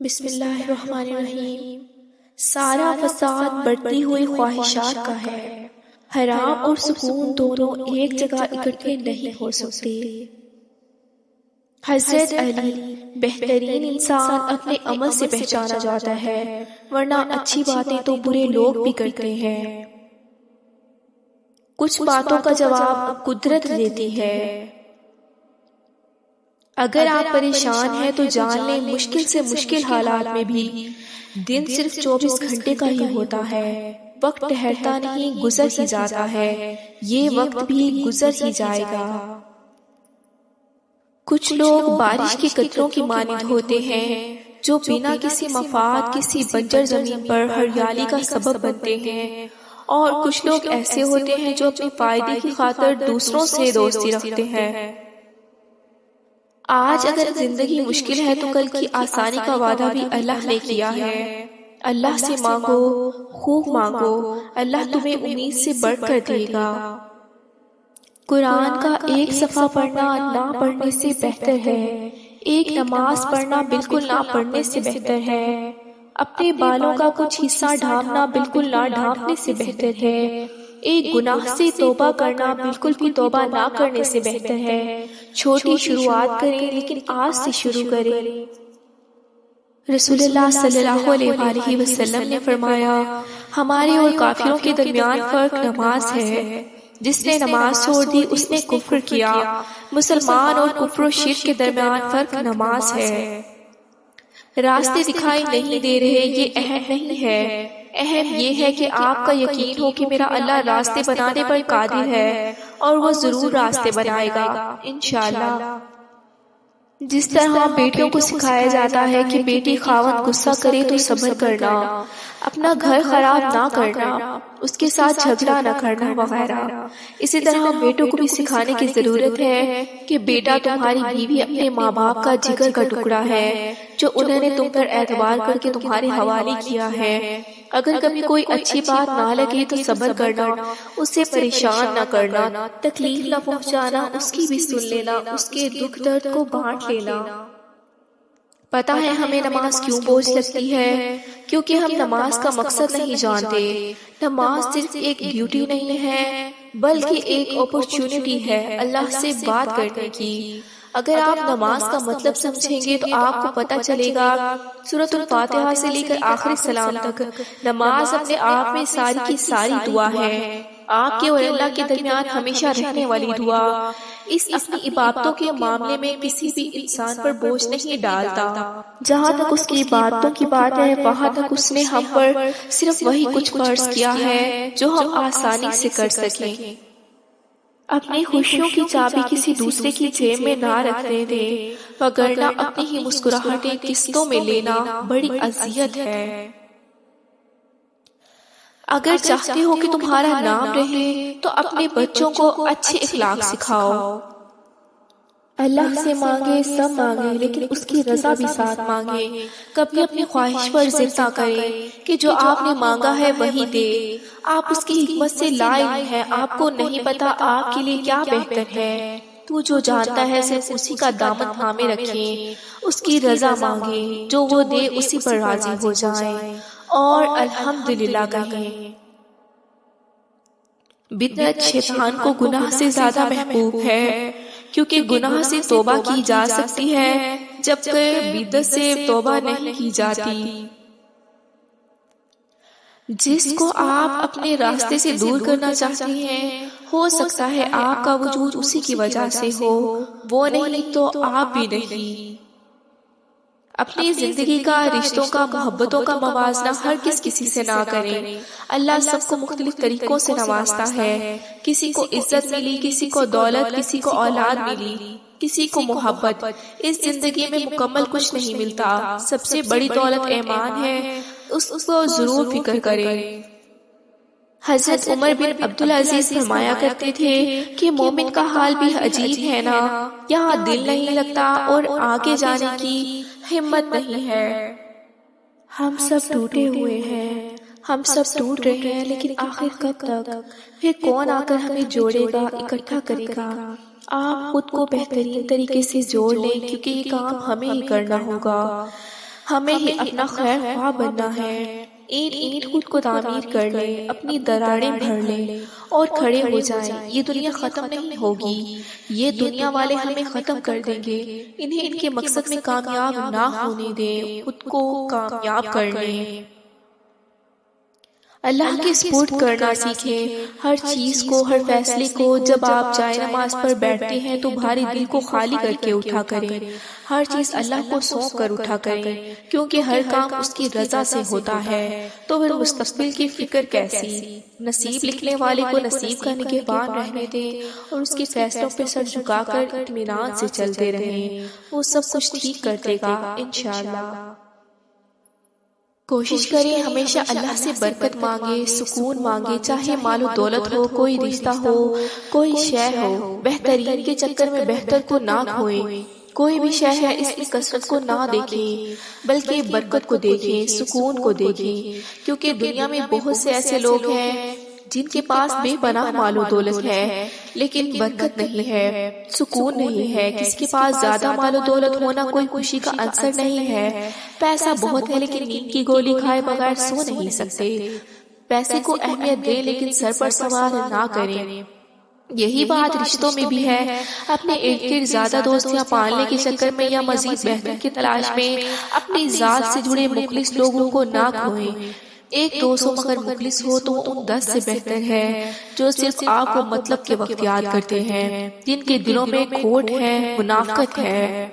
بسم اللہ الرحمن الرحیم۔ سارا فساد بڑھتی ہوئی خواہشات کا ہے۔ حرام اور سکون دونوں ایک جگہ اکٹھے نہیں ہو سکتے۔ حضرت علی: بہترین انسان اپنے عمل سے پہچانا جاتا ہے، ورنہ اچھی باتیں تو برے لوگ بھی کرتے ہیں۔ کچھ باتوں کا جواب قدرت دیتی ہے۔ اگر آپ پریشان ہیں تو جان لیں مشکل سے مشکل حالات میں بھی دن صرف 24 گھنٹے کا ہی ہوتا ہے۔ وقت ٹھہرتا نہیں، گزر ہی جاتا ہے، یہ وقت بھی گزر ہی جائے گا۔ کچھ لوگ بارش کے قطروں کی مانند ہوتے ہیں جو بنا کسی مفاد کسی بنجر زمین پر ہریالی کا سبب بنتے ہیں، اور کچھ لوگ ایسے ہوتے ہیں جو اپنے فائدے کی خاطر دوسروں سے دوستی رکھتے ہیں۔ آج اگر زندگی مشکل ہے تو کل کی آسانی کا وعدہ بھی اللہ نے کیا ہے۔ اللہ سے مانگو، خوب مانگو، اللہ تمہیں امید سے بڑھ کر دے گا۔ قرآن کا ایک صفحہ پڑھنا نہ پڑھنے سے بہتر ہے، ایک نماز پڑھنا بالکل نہ پڑھنے سے بہتر ہے، اپنے بالوں کا کچھ حصہ ڈھانپنا بالکل نہ ڈھانپنے سے بہتر ہے، ایک گناہ سے توبہ کرنا بالکل بھی توبہ نہ کرنے سے بہتر ہے۔ چھوٹی شروعات کریں لیکن آج سے شروع کریں۔ رسول اللہ صلی اللہ علیہ وآلہ وسلم نے فرمایا، ہمارے اور کافروں کے درمیان فرق نماز ہے، جس نے نماز چھوڑ دی اس نے کفر کیا۔ مسلمان اور کفر و شرک کے درمیان فرق نماز ہے۔ راستے دکھائی نہیں دے رہے یہ اہم نہیں ہے، اہم یہ ہے کہ آپ کا یقین ہو کہ میرا اللہ راستے بنانے پر قادر ہے، اور وہ ضرور راستے بنائے گا انشاءاللہ۔ جس طرح بیٹیوں کو سکھایا جاتا ہے کہ بیٹی خاوند غصہ کرے تو صبر کرنا، اپنا گھر خراب نہ کرنا، اس کے ساتھ جھگڑا نہ کرنا وغیرہ، اسی طرح بیٹوں کو بھی سکھانے کی ضرورت ہے کہ بیٹا تمہاری بیوی اپنے ماں باپ کا جگر کا ٹکڑا ہے جو انہوں نے تم پر اعتبار کر کے تمہارے حوالے کیا ہے۔ اگر کبھی کوئی اچھی بات نہ لگے تو صبر کرنا، اسے پریشان نہ کرنا، تکلیف نہ پہنچانا، اس کی بھی سن لینا، اس کے دکھ درد کو بانٹ لینا۔ پتہ ہے ہمیں نماز کیوں بوجھ لگتی ہے؟ کیونکہ ہم نماز کا مقصد نہیں جانتے۔ نماز صرف ایک ڈیوٹی نہیں ہے بلکہ ایک اپرچونٹی ہے اللہ سے بات کرنے کی۔ اگر آپ نماز کا مطلب سمجھیں گے تو آپ کو پتہ چلے گا سورۃ الفاتحہ سے لے کر آخری سلام تک نماز اپنے آپ میں ساری کی ساری دعا ہے، آپ کے اور اللہ کے درمیان ہمیشہ رہنے والی دعا۔ اس اپنی عبادتوں کے معاملے میں کسی بھی انسان پر بوجھ نہیں ڈالتا۔ جہاں تک اس کی عبادتوں کی بات ہے وہاں تک اس نے ہم پر صرف وہی کچھ فرض کیا ہے جو ہم آسانی سے کر سکیں۔ اپنی خوشیوں کی چابی کسی دوسرے کی جیب میں نہ رکھتے تھے، وگرنہ اپنی ہی مسکراہٹیں قسطوں میں لینا بڑی اذیت ہے۔ اگر چاہتے ہو کہ تمہارا نام رہے تو اپنے بچوں کو اچھے اخلاق سکھاؤ۔ اللہ سے مانگے سب مانگے لیکن اس کی رضا بھی ساتھ مانگے۔ کبھی اپنی خواہش پر ضد نہ کرے کہ جو آپ نے مانگا ہے وہی دے۔ آپ اس کی حکمت سے لا علم ہیں، آپ کو نہیں پتا آپ کے لیے کیا بہتر ہے۔ تو جو جانتا ہے صرف اسی کا دامن تھامے رکھیں، اس کی رضا مانگیں، جو وہ دے اسی پر راضی ہو جائیں اور الحمدللہ کہیں۔ بدعت شیطان کو گناہ سے زیادہ محبوب ہے، کیونکہ گناہ سے توبہ کی جا سکتی ہے جبکہ بدعت سے توبہ نہیں کی جاتی۔ جس کو آپ اپنے راستے سے دور کرنا چاہتے ہیں ہو سکتا ہے آپ کا وجود اسی کی وجہ سے ہو، وہ نہیں تو آپ بھی نہیں۔ اپنی زندگی کا، رشتوں کا، محبتوں کا موازنہ ہرگز کسی سے نہ کریں۔ اللہ سب کو مختلف طریقوں سے نوازتا ہے، کسی کو عزت ملی، کسی کو دولت، کسی کو اولاد ملی، کسی کو محبت۔ اس زندگی میں مکمل کچھ نہیں ملتا، سب سے بڑی دولت ایمان ہے، اس کو ضرور فکر کریں۔ حضرت عمر بن عبدالعزیز فرمایا کرتے تھے کہ مومن کا حال بھی عجیب ہے نا، یہاں دل نہیں لگتا اور آگے جانے کی ہمت نہیں ہے۔ ہم سب ٹوٹے ہوئے ہیں، ہم سب ٹوٹ رہے ہیں، لیکن آخر کب تک؟ پھر کون آ کر ہمیں جوڑے گا، اکٹھا کرے گا؟ آپ خود کو بہترین طریقے سے جوڑ لیں کیونکہ یہ کام ہمیں ہی کرنا ہوگا۔ ہمیں ہی اپنا خیر خواہ بننا ہے۔ اینٹ اینٹ خود کو تعمیر کر لے، اپنی دراڑیں بھر لے اور کھڑے ہو جائیں۔ یہ دنیا ختم نہیں ہوگی، یہ دنیا والے ہمیں ختم کر دیں گے۔ انہیں ان کے مقصد میں کامیاب نہ ہونے دیں، خود کو کامیاب کر لیں۔ اللہ کے سپورٹ کرنا سیکھیں، ہر چیز کو، ہر فیصلے کو۔ جب آپ جائے نماز پر بیٹھتے ہیں تو بھاری دل کو خالی کر کے اٹھا کریں، ہر چیز اللہ کو سونپ کر اٹھا کریں، کیونکہ ہر کام اس کی رضا سے ہوتا ہے۔ تو پھر مستقبل کی فکر کیسی؟ نصیب لکھنے والے کو نصیب کا نگہبان رہنے دیں اور اس کے فیصلوں پہ سر جھکا کر اطمینان سے چلتے رہیں، وہ سب کچھ ٹھیک کر دے گا انشاءاللہ۔ کوشش کریں ہمیشہ اللہ سے برکت مانگے، سکون مانگے، چاہے مال و دولت ہو، کوئی رشتہ ہو، کوئی شے ہو۔ بہترین کے چکر میں بہتر کو نہ کھوئیں، کوئی بھی شے ہے اس کی کثرت کو نہ دیکھیں، بلکہ برکت کو دیکھیں، سکون کو دیکھیں، کیونکہ دنیا میں بہت سے ایسے لوگ ہیں جن کے پاس بے پناہ مال و دولت ہے لیکن برکت نہیں ہے، سکون نہیں ہے۔ کسی کے پاس زیادہ مال و دولت ہونا کوئی خوشی کا عنصر نہیں ہے۔ پیسہ بہت ہے لیکن نیند کی گولی کھائے بغیر سو نہیں سکتے۔ پیسے کو اہمیت دیں لیکن سر پر سوار نہ کریں۔ یہی بات رشتوں میں بھی ہے۔ اپنے ارد گرد زیادہ دوستیاں پالنے کے چکر میں یا مزید بہتر کی تلاش میں اپنی ذات سے جڑے مخلص لوگوں کو نہ کھوئیں۔ ایک دوست ہو مگر مخلص ہو تو وہ ان 10 سے بہتر ہے جو صرف آپ کو مطلب کے وقت یاد کرتے ہیں، جن کے دلوں میں کھوٹ ہے، منافقت ہے۔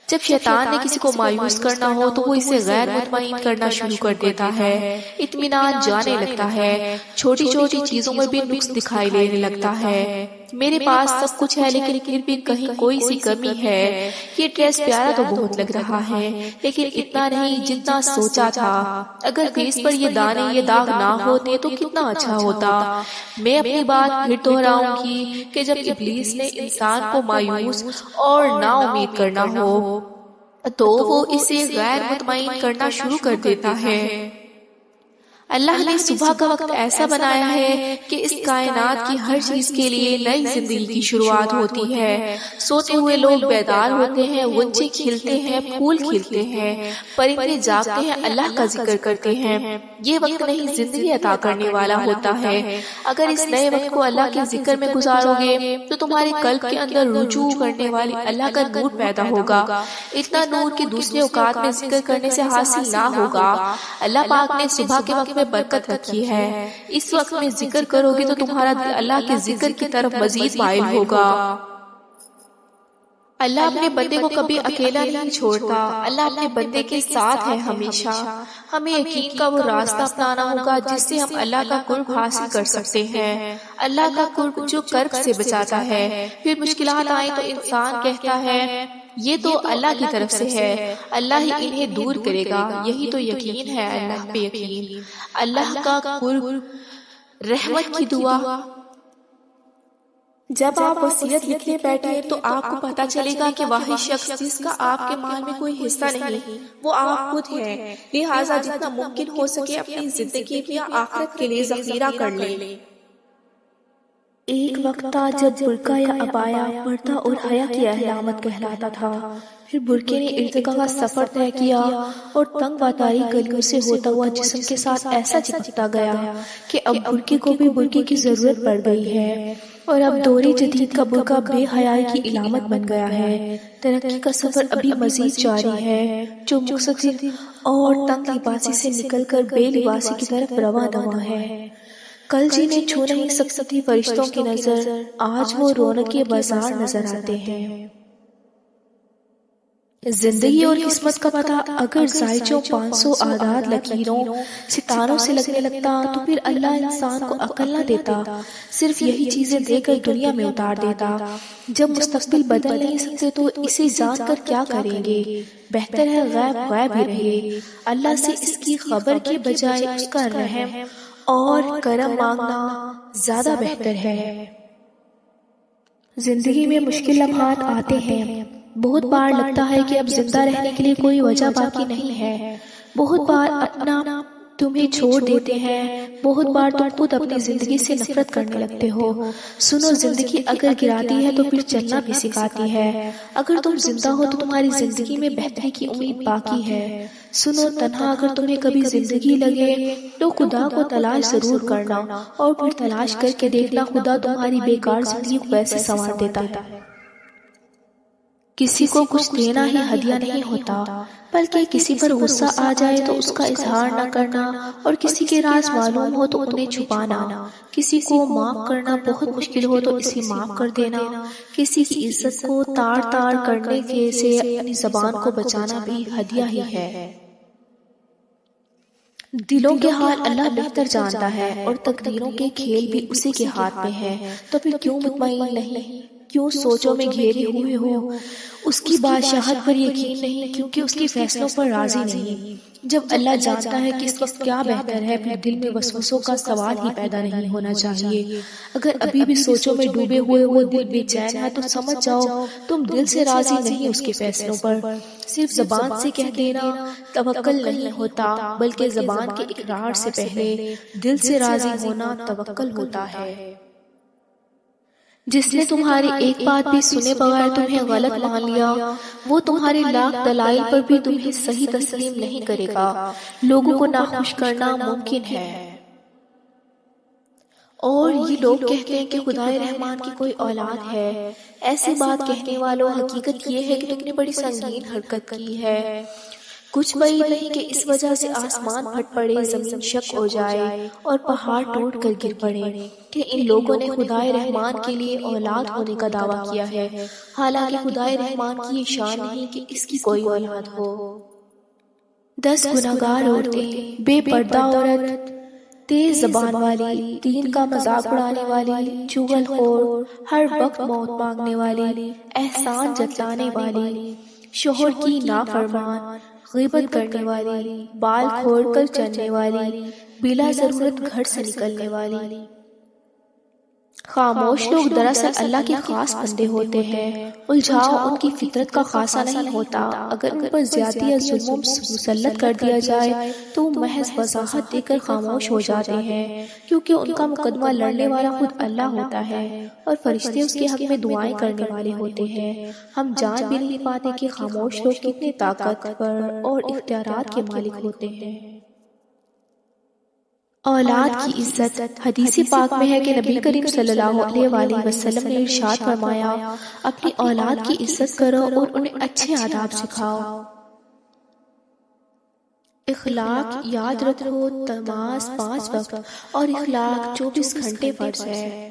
جب شیطان نے کسی کو مایوس کرنا ہو تو وہ اسے غیر مطمئن کرنا شروع کر دیتا ہے، اطمینان جانے لگتا ہے، چھوٹی چھوٹی چیزوں میں بھی نقص دکھائی دینے لگتا ہے۔ میرے پاس سب کچھ ہے لیکن پھر بھی کہیں کوئی سی کمی ہے۔ یہ ڈریس پیارا تو بہت لگ رہا ہے لیکن اتنا نہیں جتنا سوچا تھا۔ اگر فیس پر یہ دانے، یہ داغ نہ ہوتے تو کتنا اچھا ہوتا۔ میں اپنی بات پھر دہراؤں گی کہ جب ابلیس نے انسان کو مایوس اور نا امید کرنا ہو تو وہ اسے غیر مطمئن کرنا شروع کر دیتا ہے۔ اللہ نے صبح کا وقت ایسا بنایا ہے کہ اس کائنات کی ہر چیز کے لیے نئی زندگی کی شروعات ہوتی ہے۔ سوتے ہوئے لوگ بیدار ہوتے ہیں، غنچے کھلتے ہیں، پھول کھلتے ہیں، پرندے جاگتے ہیں، اللہ کا ذکر کرتے ہیں۔ یہ وقت نہیں زندگی عطا کرنے والا ہوتا ہے۔ اگر اس نئے وقت کو اللہ کے ذکر میں گزارو گے تو تمہارے قلب کے اندر رجوع کرنے والی اللہ کا نور پیدا ہوگا، اتنا نور کہ دوسرے اوقات میں ذکر کرنے سے حاصل نہ ہوگا۔ اللہ پاک نے صبح کے وقت میں برکت رکھی ہے، اس وقت میں ذکر کرو گے تو تمہارا دل اللہ کے ذکر کی طرف مزید مائل ہوگا۔ اللہ اپنے بندے کو کبھی اکیلا نہیں چھوڑتا، اللہ اپنے بندے کے ساتھ ہے ہمیشہ۔ ہمیں یقین کا وہ راستہ اپنانا ہوگا جس سے ہم اللہ کا قرب حاصل کر سکتے ہیں۔ اللہ کا قرب جو کرب سے بچاتا ہے۔ پھر مشکلات آئیں تو انسان کہتا ہے یہ تو اللہ کی طرف سے ہے، اللہ ہی انہیں دور کرے گا۔ یہی تو یقین ہے، اللہ پہ یقین، اللہ کا قرب، رحمت کی دعا۔ جب آپ وصیت لکھنے بیٹھے تو آپ کو پتا چلے گا کہ واحد شخص جس کا آپ کے مال میں کوئی حصہ نہیں وہ آپ خود ہیں، لہٰذا جتنا ممکن ہو سکے اپنی زندگی یا آخرت کے لیے ذخیرہ کر لیں۔ ایک وقت تھا جب برقع یا عبایا پردہ اور حیا کی علامت کہلاتا تھا، پھر برقعے نے ارتقاء کا سفر طے کیا اور تنگ و تاریک گلیوں سے ہوتا ہوا جسم کے ساتھ ایسا چپکتا گیا کہ اب برقعے کو بھی برقعے کی ضرورت پڑ گئی ہے، اور اب دور جدید کا برقع بے حیائی کی علامت بن گیا ہے۔ ترقی کا سفر ابھی مزید جاری ہے، جو مقصد اور تنگ لباسی سے نکل کر بے لباسی کی طرف رواں دواں ہے۔ کل جنہیں چھو نہیں سکتی فرشتوں کی نظر، آج وہ رونق کے بازار نظر آتے ہیں۔ زندگی اور قسمت کا پتہ اگر زائچوں 500 اعداد لکیروں ستاروں سے لگنے لگتا تو پھر اللہ انسان کو عقل نہ دیتا، صرف یہی چیزیں دے کر دنیا میں اتار دیتا۔ جب مستقبل بدل نہیں سکتے تو اسے جان کر کیا کریں گے؟ بہتر ہے غیب غیب ہی رہے، اللہ سے اس کی خبر کے بجائے اس کا رحم اور کرم مانگنا زیادہ بہتر ہے۔ زندگی میں مشکل لمحات آتے ہیں، بہت بار لگتا ہے کہ اب زندہ رہنے کے لیے کوئی وجہ باقی نہیں ہے، بہت بار اپنا تمہیں چھوڑ دیتے ہیں۔ بہت بار تم خود اپنی زندگی سے نفرت کرنے لگتے ہو۔ سنو، زندگی اگر گراتی ہے تو پھر چلنا بھی سکھاتی ہے۔ اگر تم زندہ ہو تو تمہاری زندگی میں بہتری کی امید باقی ہے۔ سنو، تنہا اگر تمہیں کبھی زندگی لگے تو خدا کو تلاش ضرور کرنا، اور پھر تلاش کر کے دیکھنا خدا تمہاری بیکار زندگی کو کیسے سنوار دیتا ہے۔ کسی کو کچھ دینا ہی ہدیہ نہیں ہوتا، بلکہ کسی پر غصہ آ جائے تو اس کا اظہار نہ کرنا، اور کسی کے راز معلوم ہو تو انہیں چھپانا، کسی کو معاف کرنا بہت مشکل ہو تو اسے معاف کر دینا، کسی کی عزت کو تار تار کرنے سے اپنی زبان کو بچانا بھی ہدیہ ہی ہے۔ دلوں کے حال اللہ بہتر جانتا ہے، اور تقدیروں کے کھیل بھی اسی کے ہاتھ میں ہے، تو پھر کیوں مطمئن نہیں، کیوں سوچوں میں گھیرے ہوئے ہو؟ اس کی بادشاہت پر یقین نہیں، کیونکہ اس کے فیصلوں پر راضی نہیں۔ جب اللہ جانتا ہے کہ اس وقت کیا بہتر ہے، پھر دل میں وسوسوں کا سوال ہی پیدا نہیں ہونا چاہیے۔ اگر ابھی بھی سوچوں میں ڈوبے ہوئے وہ دل بے چین ہے تو سمجھ جاؤ تم دل سے راضی نہیں اس کے فیصلوں پر۔ صرف زبان سے کہہ دینا توکل نہیں ہوتا، بلکہ زبان کے اقرار سے پہلے دل سے راضی ہونا توکل ہوتا ہے۔ جس نے تمہاری ایک بات بھی سنے بغیر تمہیں غلط مان لیا، وہ تمہارے لاکھ دلائل پر بھی تمہیں صحیح تسلیم نہیں کرے گا۔ لوگوں کو ناخوش کرنا ممکن ہے، اور یہ لوگ کہتے ہیں کہ خدائے رحمان کی کوئی اولاد ہے۔ ایسی بات کہنے والوں، حقیقت یہ ہے کہ تم نے بڑی سنگین حرکت کی ہے۔ کچھ بعید نہیں کہ اس وجہ سے آسمان پھٹ پڑے، زمین شق ہو جائے اور پہاڑ ٹوٹ کر گر پڑے کہ ان لوگوں نے خدائے رحمان کے لیے اولاد ہونے کا دعویٰ کیا ہے، حالانکہ خدائے رحمان کی یہ شان نہیں کہ اس کی کوئی اولاد ہو۔ 10 گناہگار عورتیں، بے پردہ عورت، تیز زبان والی، دین کا مذاق اڑانے والی، چغل خور، ہر وقت موت مانگنے والی، احسان جتلانے والی، شوہر کی نافرمان، غیبت کرنے والی، بال کھوڑ کر چلنے والی، بلا ضرورت گھر سے نکلنے والی۔ خاموش لوگ دراصل اللہ کے خاص بندے ہوتے ہیں۔ الجھاؤ ان کی فطرت کا خاصہ نہیں ہوتا۔ اگر ان پر زیادتی یا ظلم مسلط کر دیا جائے تو وہ محض وضاحت دے کر خاموش ہو جاتے ہیں، کیونکہ ان کا مقدمہ لڑنے والا خود اللہ ہوتا ہے، اور فرشتے اس کے حق میں دعائیں کرنے والے ہوتے ہیں۔ ہم جان بھی نہیں پاتے کہ خاموش لوگ کتنے طاقتور اور اختیارات کے مالک ہوتے ہیں۔ اولاد کی عزت۔ حدیث پاک میں ہے کہ نبی کریم صلی اللہ علیہ وآلہ وسلم نے ارشاد فرمایا، اپنی اولاد کی عزت کرو اور انہیں اچھے آداب سکھاؤ۔ اخلاق یاد رکھو، نماز 5 وقت اور اخلاق 24 گھنٹے فرض ہے،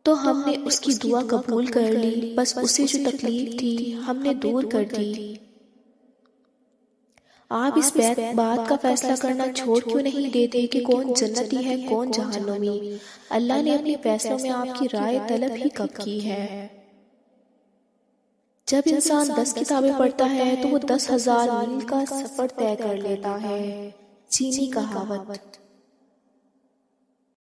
تو ہم نے اس کی دعا قبول کر لی، بس اسے جو تکلیف تھی ہم نے دور کر دی۔ آپ اس بات کا فیصلہ کرنا چھوڑ کیوں نہیں دیتے کہ کون جنتی ہے کون جہنمی؟ اللہ نے اپنے فیصلوں میں آپ کی رائے طلب ہی کب کی ہے؟ جب انسان 10 کتابیں پڑھتا ہے تو وہ 10,000 میل کا سفر طے کر لیتا ہے۔ چینی کہاوت۔